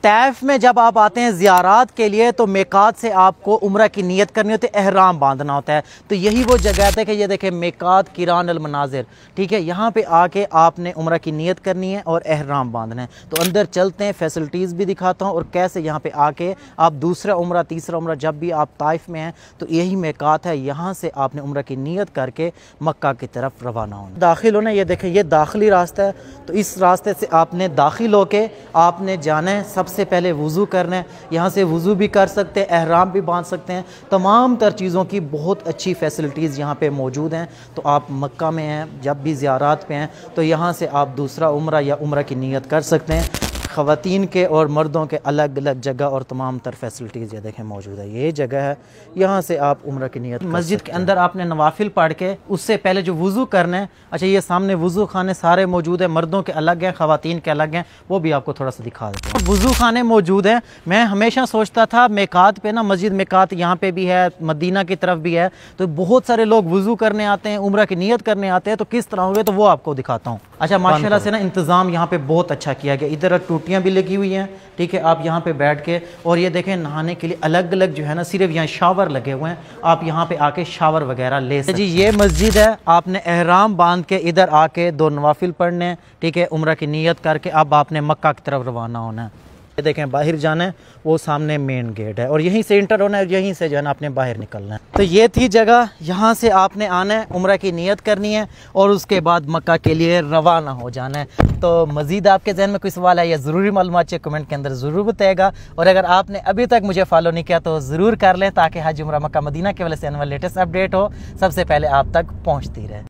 Taif में जब आप आते हैं ज़ियारात के लिए तो मेकात से आपको उम्रा की नीयत करनी होती है, एहराम बांधना होता है। तो यही वो जगह है कि ये देखें मेकात किरान अल मनाजिर, ठीक है। यहाँ पे आके आपने उम्रा की नीयत करनी है और एहराम बांधना है। तो अंदर चलते हैं, फैसिलिटीज़ भी दिखाता हूँ और कैसे यहाँ पे आके आप दूसरा उम्रा तीसरा उम्रा जब भी आप ताइफ में हैं तो यही मेकात है, यहाँ से आपने उम्रा की नीयत करके मक्का की तरफ रवाना होना। दाखिल होना, ये देखें ये दाखिली रास्ता है। तो इस रास्ते से आपने दाखिल होके आपने जाना है, सबसे पहले वज़ू करना है। यहाँ से वज़ू भी कर सकते हैं, एहराम भी बांध सकते हैं। तमाम तर चीज़ों की बहुत अच्छी फैसिलिटीज़ यहाँ पे मौजूद हैं। तो आप मक्का में हैं, जब भी ज़ियारात पे हैं तो यहाँ से आप दूसरा उम्रा या उम्रा की नीयत कर सकते हैं। ख़वातीन के और मर्दों के अलग अलग जगह और तमाम तर फैसिलिटीज़ ये देखें मौजूद है। ये जगह है, यहाँ से आप उम्रा की नीयत मस्जिद के अंदर आपने नवाफिल पढ़ के उससे पहले जो वज़ू करना है, अच्छा ये सामने वज़ू खाने सारे मौजूद हैं, मर्दों के अलग हैं, ख़वातीन के अलग हैं, वो भी आपको थोड़ा सा दिखा देता हूँ। वज़ू खाने मौजूद हैं। मैं हमेशा सोचता था मेकात पे ना, मस्जिद मेकात यहाँ पे भी है, मदीना की तरफ भी है, तो बहुत सारे लोग वज़ू करने आते हैं, उम्रा की नीयत करने आते हैं, तो किस तरह होंगे तो वो आपको दिखाता हूँ। अच्छा माशाल्लाह से ना इंतज़ाम यहाँ पे बहुत अच्छा किया गया। इधर टूटियाँ भी लगी हुई हैं, ठीक है। आप यहाँ पे बैठ के और ये देखें नहाने के लिए अलग अलग जो है ना सिर्फ यहाँ शावर लगे हुए हैं, आप यहाँ पे आके शावर वगैरह ले सकते हैं। जी ये मस्जिद है, आपने एहराम बांध के इधर आके 2 नवाफिल पढ़ने, ठीक है, उम्रा की नीयत करके अब आपने मक्का की तरफ रवाना होना है। ये देखें बाहर जाना है, वो सामने मेन गेट है और यहीं से इंटर होना है, यहीं से जो है ना आपने बाहर निकलना है। तो ये थी जगह, यहाँ से आपने आना है, उम्रा की नीयत करनी है और उसके बाद मक्का के लिए रवाना हो जाना है। तो मज़ीद आपके जहन में कोई सवाल है या ज़रूरी मालूमात चाहिए, कमेंट के अंदर ज़रूर बताएगा। और अगर आपने अभी तक मुझे फॉलो नहीं किया तो ज़रूर कर लें, ताकि हज उम्रा मक्का मदीना के वाले से आने वाले लेटेस्ट अपडेट हो सबसे पहले आप तक पहुँचती रहे।